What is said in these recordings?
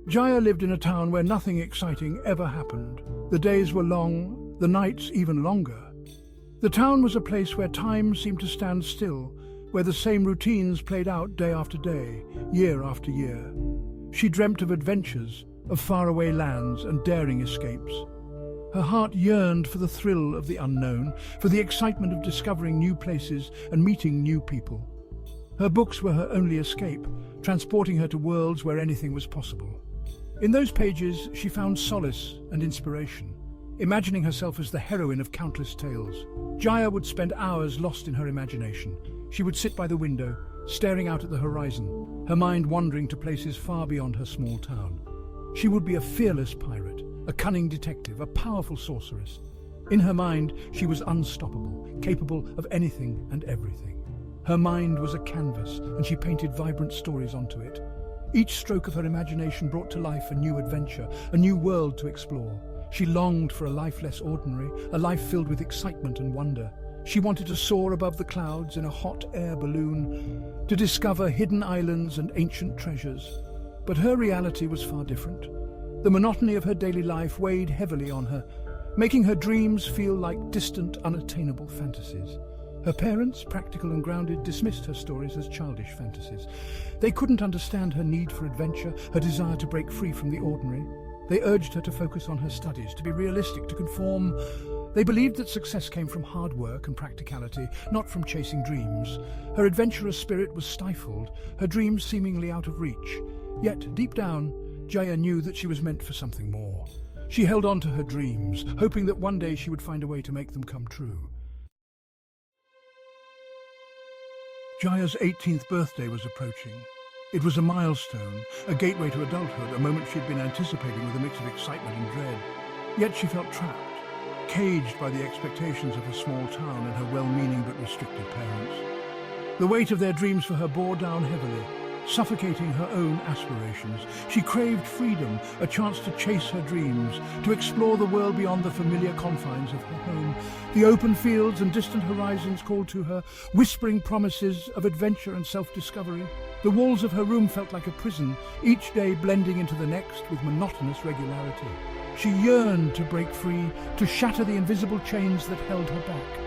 Jaya lived in a town where nothing exciting ever happened. The days were long, the nights even longer. The town was a place where time seemed to stand still, where the same routines played out day after day, year after year. She dreamt of adventures, of faraway lands and daring escapes. Her heart yearned for the thrill of the unknown, for the excitement of discovering new places and meeting new people. Her books were her only escape, transporting her to worlds where anything was possible. In those pages, she found solace and inspiration, imagining herself as the heroine of countless tales. Jaya would spend hours lost in her imagination. She would sit by the window, staring out at the horizon, her mind wandering to places far beyond her small town. She would be a fearless pirate, a cunning detective, a powerful sorceress. In her mind, she was unstoppable, capable of anything and everything. Her mind was a canvas, and she painted vibrant stories onto it. Each stroke of her imagination brought to life a new adventure, a new world to explore. She longed for a life less ordinary, a life filled with excitement and wonder. She wanted to soar above the clouds in a hot air balloon, to discover hidden islands and ancient treasures. But her reality was far different. The monotony of her daily life weighed heavily on her, making her dreams feel like distant, unattainable fantasies. Her parents, practical and grounded, dismissed her stories as childish fantasies. They couldn't understand her need for adventure, her desire to break free from the ordinary. They urged her to focus on her studies, to be realistic, to conform. They believed that success came from hard work and practicality, not from chasing dreams. Her adventurous spirit was stifled, her dreams seemingly out of reach. Yet, deep down, Jaya knew that she was meant for something more. She held on to her dreams, hoping that one day she would find a way to make them come true. Jaya's 18th birthday was approaching. It was a milestone, a gateway to adulthood, a moment she'd been anticipating with a mix of excitement and dread. Yet she felt trapped, caged by the expectations of a small town and her well-meaning but restricted parents. The weight of their dreams for her bore down heavily, suffocating her own aspirations. She craved freedom, a chance to chase her dreams, to explore the world beyond the familiar confines of her home. The open fields and distant horizons called to her, whispering promises of adventure and self-discovery. The walls of her room felt like a prison, each day blending into the next with monotonous regularity. She yearned to break free, to shatter the invisible chains that held her back.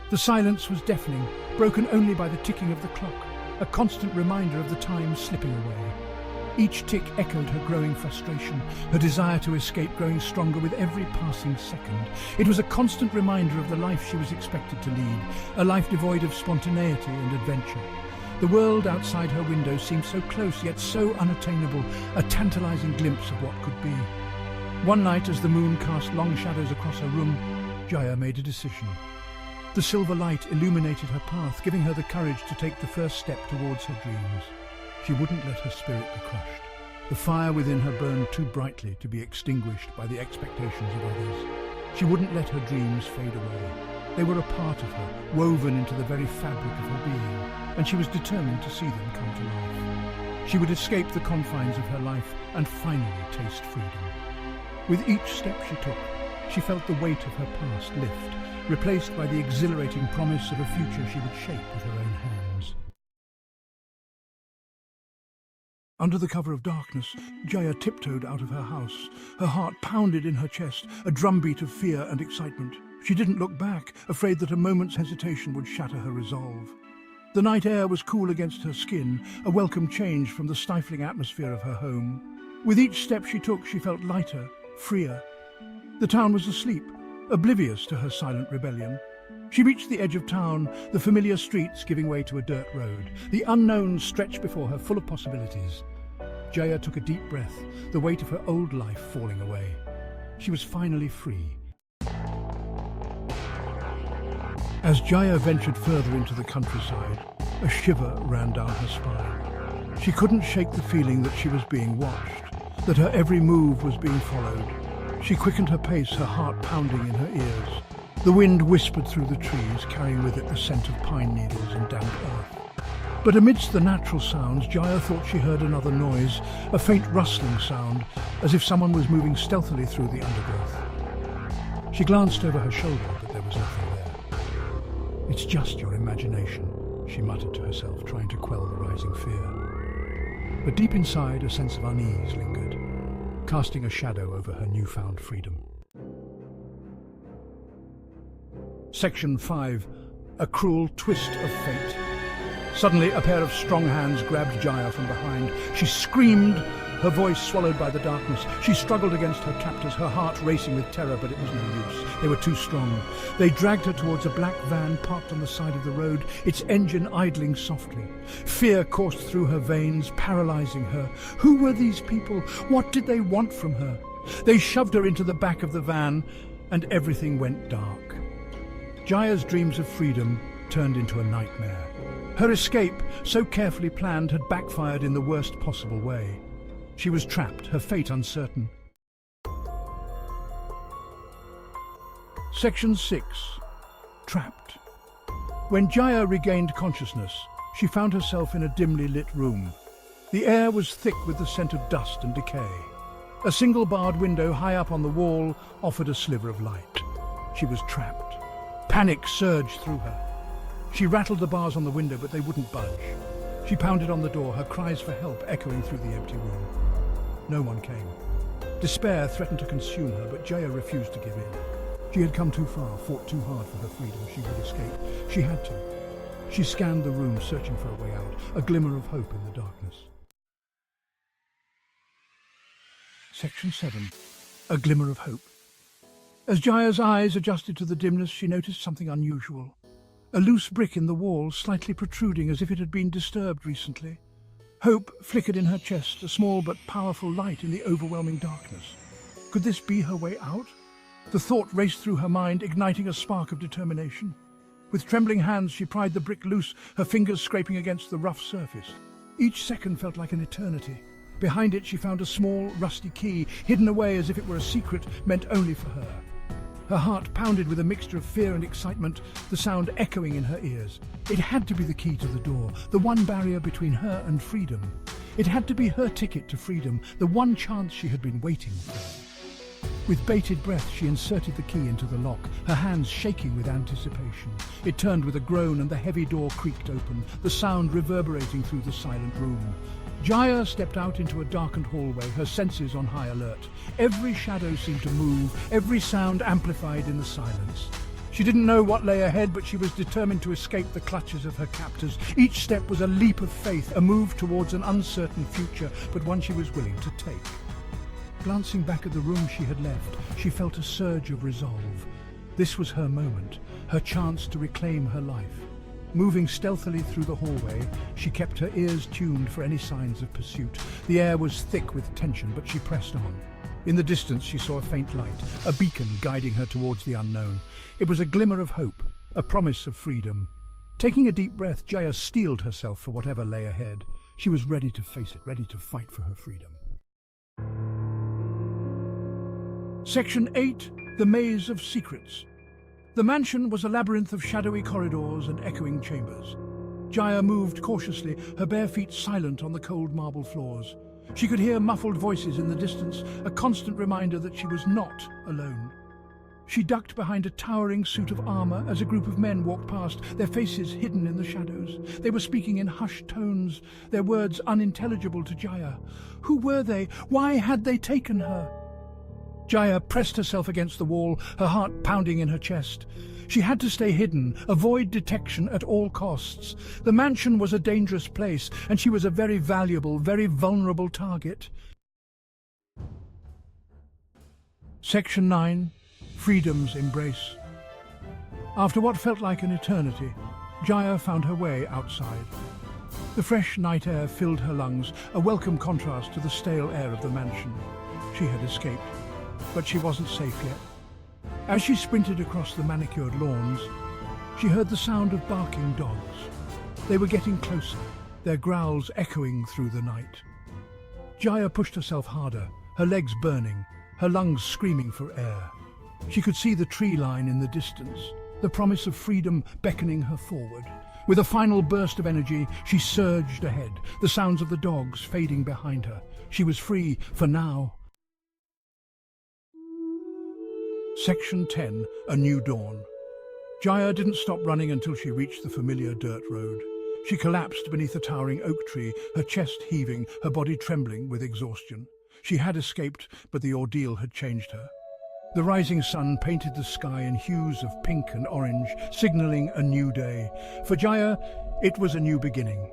The silence was deafening, broken only by the ticking of the clock, a constant reminder of the time slipping away. Each tick echoed her growing frustration, her desire to escape growing stronger with every passing second. It was a constant reminder of the life she was expected to lead, a life devoid of spontaneity and adventure. The world outside her window seemed so close yet so unattainable, a tantalizing glimpse of what could be. One night, as the moon cast long shadows across her room, Jaya made a decision. The silver light illuminated her path, giving her the courage to take the first step towards her dreams. She wouldn't let her spirit be crushed. The fire within her burned too brightly to be extinguished by the expectations of others. She wouldn't let her dreams fade away. They were a part of her, woven into the very fabric of her being, and she was determined to see them come to life. She would escape the confines of her life and finally taste freedom. With each step she took, she felt the weight of her past lift, replaced by the exhilarating promise of a future she would shape with her own hands. Under the cover of darkness, Jaya tiptoed out of her house. Her heart pounded in her chest, a drumbeat of fear and excitement. She didn't look back, afraid that a moment's hesitation would shatter her resolve. The night air was cool against her skin, a welcome change from the stifling atmosphere of her home. With each step she took, she felt lighter, freer. The town was asleep, oblivious to her silent rebellion. She reached the edge of town, the familiar streets giving way to a dirt road. The unknown stretched before her, full of possibilities. Jaya took a deep breath, the weight of her old life falling away. She was finally free. As Jaya ventured further into the countryside, a shiver ran down her spine. She couldn't shake the feeling that she was being watched, that her every move was being followed. She quickened her pace, her heart pounding in her ears. The wind whispered through the trees, carrying with it the scent of pine needles and damp earth. But amidst the natural sounds, Jaya thought she heard another noise, a faint rustling sound, as if someone was moving stealthily through the undergrowth. She glanced over her shoulder, but there was nothing there. "It's just your imagination," she muttered to herself, trying to quell the rising fear. But deep inside, a sense of unease lingered. casting a shadow over her newfound freedom. Section 5. A cruel twist of fate. Suddenly, a pair of strong hands grabbed Jaya from behind. She screamed, her voice swallowed by the darkness. She struggled against her captors, her heart racing with terror, but it was no use. They were too strong. They dragged her towards a black van parked on the side of the road, its engine idling softly. Fear coursed through her veins, paralyzing her. Who were these people? What did they want from her? They shoved her into the back of the van, and everything went dark. Jaya's dreams of freedom turned into a nightmare. Her escape, so carefully planned, had backfired in the worst possible way. She was trapped, her fate uncertain. Section 6. Trapped. When Jaya regained consciousness, she found herself in a dimly lit room. The air was thick with the scent of dust and decay. A single barred window high up on the wall offered a sliver of light. She was trapped. Panic surged through her. She rattled the bars on the window, but they wouldn't budge. She pounded on the door, her cries for help echoing through the empty room. No one came. Despair threatened to consume her, but Jaya refused to give in. She had come too far, fought too hard for her freedom. She would escape. She had to. She scanned the room, searching for a way out, a glimmer of hope in the darkness. Section 7. A glimmer of hope. As Jaya's eyes adjusted to the dimness, she noticed something unusual. A loose brick in the wall, slightly protruding as if it had been disturbed recently. Hope flickered in her chest, a small but powerful light in the overwhelming darkness. Could this be her way out? The thought raced through her mind, igniting a spark of determination. With trembling hands, she pried the brick loose, her fingers scraping against the rough surface. Each second felt like an eternity. Behind it, she found a small, rusty key, hidden away as if it were a secret meant only for her. Her heart pounded with a mixture of fear and excitement, the sound echoing in her ears. It had to be the key to the door, the one barrier between her and freedom. It had to be her ticket to freedom, the one chance she had been waiting for. With bated breath, she inserted the key into the lock, her hands shaking with anticipation. It turned with a groan and the heavy door creaked open, the sound reverberating through the silent room. Jaya stepped out into a darkened hallway, her senses on high alert. Every shadow seemed to move, every sound amplified in the silence. She didn't know what lay ahead, but she was determined to escape the clutches of her captors. Each step was a leap of faith, a move towards an uncertain future, but one she was willing to take. Glancing back at the room she had left, she felt a surge of resolve. This was her moment, her chance to reclaim her life. Moving stealthily through the hallway, she kept her ears tuned for any signs of pursuit. The air was thick with tension, but she pressed on. In the distance, she saw a faint light, a beacon guiding her towards the unknown. It was a glimmer of hope, a promise of freedom. Taking a deep breath, Jaya steeled herself for whatever lay ahead. She was ready to face it, ready to fight for her freedom. Section 8. The Maze of Secrets. The mansion was a labyrinth of shadowy corridors and echoing chambers. Jaya moved cautiously, her bare feet silent on the cold marble floors. She could hear muffled voices in the distance, a constant reminder that she was not alone. She ducked behind a towering suit of armor as a group of men walked past, their faces hidden in the shadows. They were speaking in hushed tones, their words unintelligible to Jaya. Who were they? Why had they taken her? Jaya pressed herself against the wall, her heart pounding in her chest. She had to stay hidden, avoid detection at all costs. The mansion was a dangerous place, and she was a very valuable, very vulnerable target. Section 9. Freedom's Embrace. After what felt like an eternity, Jaya found her way outside. The fresh night air filled her lungs, a welcome contrast to the stale air of the mansion. She had escaped, but she wasn't safe yet. As she sprinted across the manicured lawns, she heard the sound of barking dogs. They were getting closer, their growls echoing through the night. Jaya pushed herself harder, her legs burning, her lungs screaming for air. She could see the tree line in the distance, the promise of freedom beckoning her forward. With a final burst of energy, she surged ahead, the sounds of the dogs fading behind her. She was free for now. Section 10. A New Dawn. Jaya didn't stop running until she reached the familiar dirt road. She collapsed beneath a towering oak tree, her chest heaving, her body trembling with exhaustion. She had escaped, but the ordeal had changed her. The rising sun painted the sky in hues of pink and orange, signaling a new day. For Jaya, it was a new beginning.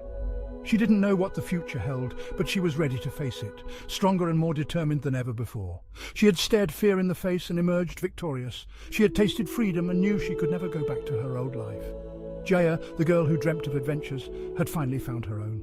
She didn't know what the future held, but she was ready to face it, stronger and more determined than ever before. She had stared fear in the face and emerged victorious. She had tasted freedom and knew she could never go back to her old life. Jaya, the girl who dreamt of adventures, had finally found her own.